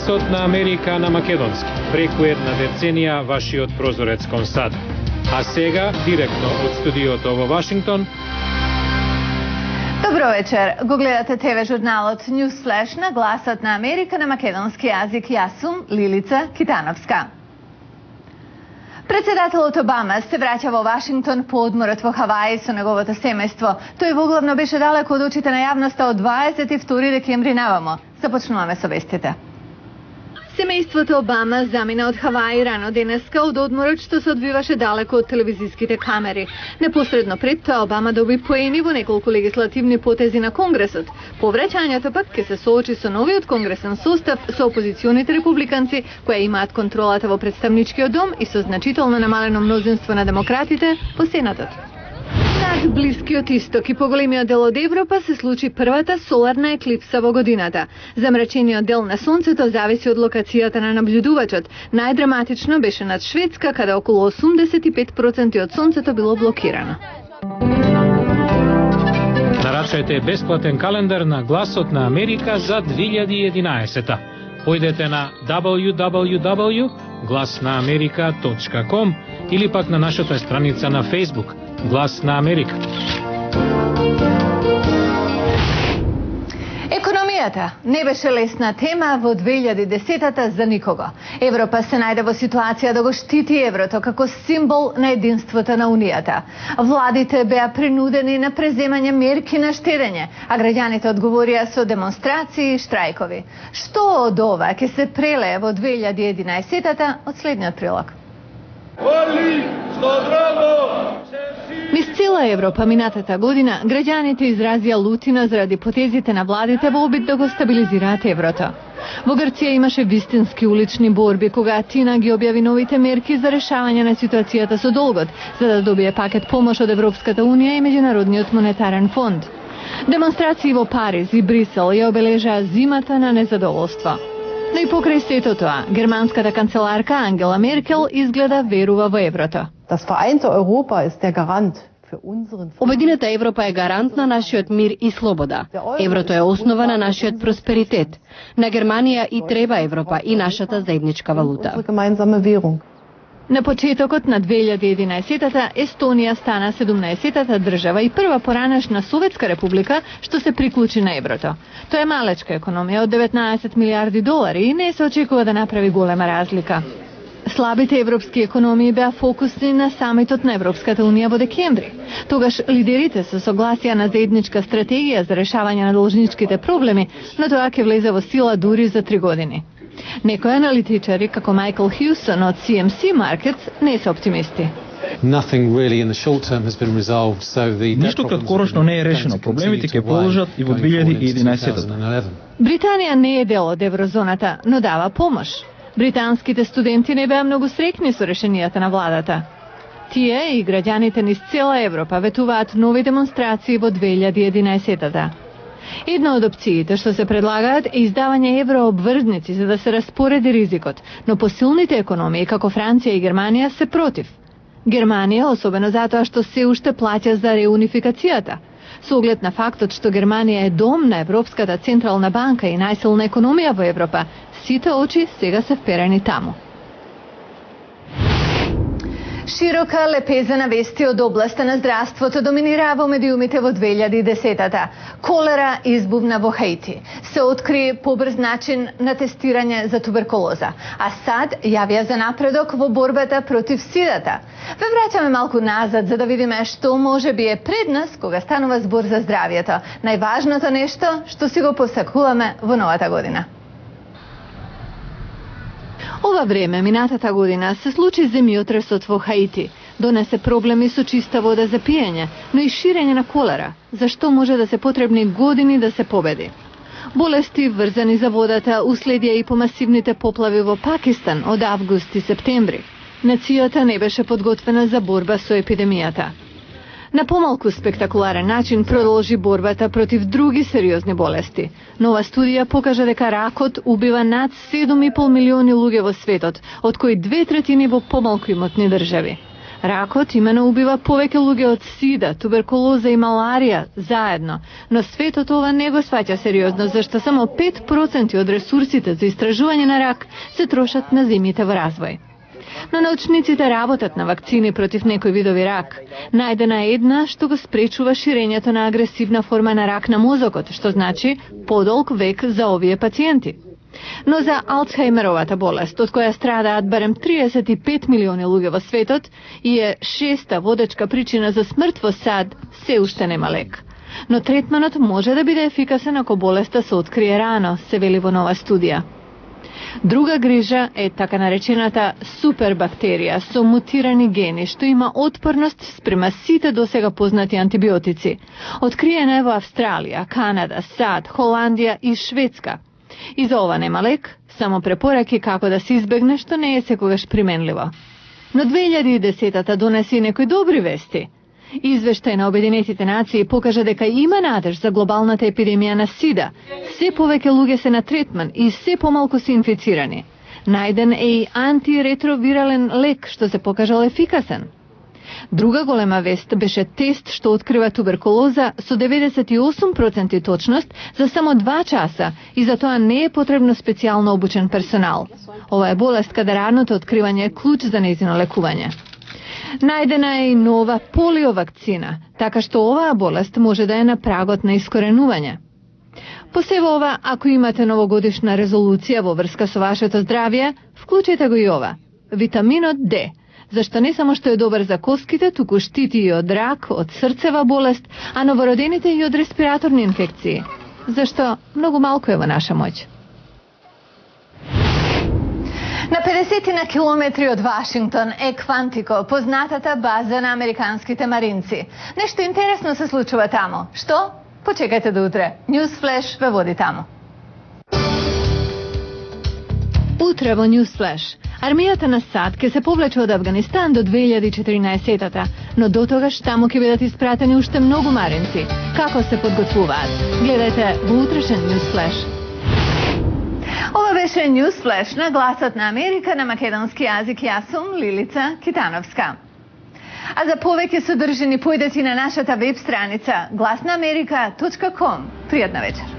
Гласот на Америка на македонски. Преку една деценија вашиот прозорец кон САД. А сега, директно од студиото во Вашингтон. Добро вечер. Го гледате ТВ журналот Newsflash на Гласот на Америка на македонски јазик. Јас сум Лилица Китановска. Председателот Обама се враќа во Вашингтон по одморот во Хаваи со неговото семејство. Тој воглавно беше далеко од очите на јавноста од 22 декември навамо. Започнуваме со вестите. Семејството Обама замина од Хаваи рано денеска од одморот што се одвиваше далеко од телевизиските камери. Непосредно пред тоа Обама доби поени во неколку легислативни потези на Конгресот. По враќањето пак ќе се соочи со новиот конгресен состав со опозиционите републиканци кои имаат контролата во представничкиот дом и со значително намалено мнозинство на демократите во Сенатот. Над Блискиот исток и поголемиот дел од Европа се случи првата соларна еклипса во годината. Замрачениот дел на сонцето зависи од локацијата на наблюдувачот. Најдраматично беше над Шведска, каде околу 85% од сонцето било блокирано. Нарачајте бесплатен календар на Гласот на Америка за 2011. Појдете на www.glasnaamerika.com или пак на нашата страница на Facebook Глас на Америка. Економијата не беше лесна тема во 2010-та за никого. Европа се најде во ситуација да го штити еврото како символ на единството на Унијата. Владите беа принудени на преземање мерки на штедење, а граѓаните одговорија со демонстрации и штрајкови. Што од ова ќе се прелее во 2011-та од следниот прилог? Низ цела Европа минатата година граѓаните изразија лутина заради потезите на владите во обид да го стабилизираат еврото. Во Грција имаше вистински улични борби кога Атина ги објави новите мерки за решавање на ситуацијата со долгот, за да добие пакет помош од Европската унија и Меѓународниот монетарен фонд. Демонстрации во Париз и Брисел ја обележаа зимата на незадоволство. Но и покрај сето тоа, германската канцеларка Ангела Меркел изгледа верува во еврото. Обединета Европа е гарант на нашиот мир и слобода. Еврото е основа на нашиот просперитет. На Германија и треба Европа и нашата заедничка валута. На почетокот на 2011-та Естонија стана 17-та држава и прва поранешна Советска република што се приклучи на еврото. Тоа е малечка економија од 19 милиарди долари и не се очекува да направи голема разлика. Слабите европски економии беа фокусни на самитот на Европската унија во декември. Тогаш лидерите се согласија на заедничка стратегија за решавање на должничките проблеми, но тоа ќе влезе во сила дури за 3 години. Некои аналитичари, како Майкл Хјусон од CMC Markets, не се оптимисти. Ништо краткорочно не е решено. Проблемите ќе продолжат и во 2011. Британија не е дел од еврозоната, но дава помош. Британските студенти не беа многу среќни со решенијата на владата. Тие и граѓаните низ цела Европа ветуваат нови демонстрации во 2011-та. Една од опциите што се предлагаат е издавање еврообврзници за да се распореди ризикот, но посилните економии како Франција и Германија се против. Германија, особено затоа што се уште плаќа за реунификацијата. Со оглед на фактот што Германија е дом на Европската централна банка и најсилна економија во Европа, сите очи сега се вперени таму. Широка лепеза на вести од областа на здравството доминираа во медиумите во 2010-та. Колера избувна во Хаити. Се откри побрз начин на тестирање за туберкулоза, а САД јавија за напредок во борбата против сидата. Ве враќаме малку назад за да видиме што може би е пред нас кога станува збор за здравјето. Најважното нешто што си го посакуваме во новата година. Ова време, минатата година, се случи земјотресот во Хаити. Донесе проблеми со чиста вода за пиење, но и ширење на колера, за што може да се потребни години да се победи. Болести врзани за водата уследија и по масивните поплави во Пакистан од август и септември. Нацијата не беше подготвена за борба со епидемијата. На помалку спектакуларен начин продолжи борбата против други сериозни болести. Нова студија покажа дека ракот убива над 7,5 милиони луѓе во светот, од кои 2/3 во помалку имотни држави. Ракот имено убива повеќе луѓе од сида, туберкулоза и маларија заедно, но светот ова не го сваќа сериозно, зашто само 5% од ресурсите за истражување на рак се трошат на земјите во развој. Но научниците работат на вакцини против некои видови рак. Најдена е една што го спречува ширењето на агресивна форма на рак на мозокот, што значи подолг век за овие пациенти. Но за Алцхаймеровата болест, од која страдаат барем 35 милиони луѓе во светот и е 6-та водечка причина за смрт во САД, се уште нема лек. Но третманот може да биде ефикасен ако болеста се открие рано, се вели во нова студија. Друга грижа е така наречената супербактерија со мутирани гени, што има отпорност спрема сите досега познати антибиотици. Откриена е во Австралија, Канада, САД, Холандија и Шведска. И за ова нема лек, само препораки како да се избегне, што не е секогаш применливо. Но 2010-та донеси некои добри вести. Извештај на Обединетите нации покажа дека има надеж за глобалната епидемија на СИДА. Се повеќе луѓе се на третман и се помалку се инфицирани. Најден е и антиретровирален лек што се покажал ефикасен. Друга голема вест беше тест што открива туберкулоза со 98% точност за само 2 часа и за тоа не е потребно специјално обучен персонал. Ова е болест каде раното откривање е клуч за нејзино лекување. Најдена е и нова полиовакцина, така што оваа болест може да е на прагот на искоренување. По сева ова, ако имате новогодишна резолуција во врска со вашето здравје, вклучете го и ова. Витаминот Д, зашто не само што е добар за коските, туку штити и од рак, од срцева болест, а новородените и од респираторни инфекции, зашто многу малку е во наша моќ. На 50 на километри од Вашингтон е Квантико, познатата база на американските маринци. Нешто интересно се случува тамо. Што? Почекајте до утре. Newsflash ве води тамо. Утре во Newsflash. Армијата на САД ќе се повлече од Авганистан до 2014-та, но до тогаш таму ќе бидат испратени уште многу маринци. Како се подготвуваат? Гледајте во утрешен Newsflash. Ова беше Newsflash на Гласот на Америка на македонски јазик. Јас сум Лилица Китановска. А за повеќе содржини појдете на нашата веб страница glasnaamerika.com. Пријатна вечер.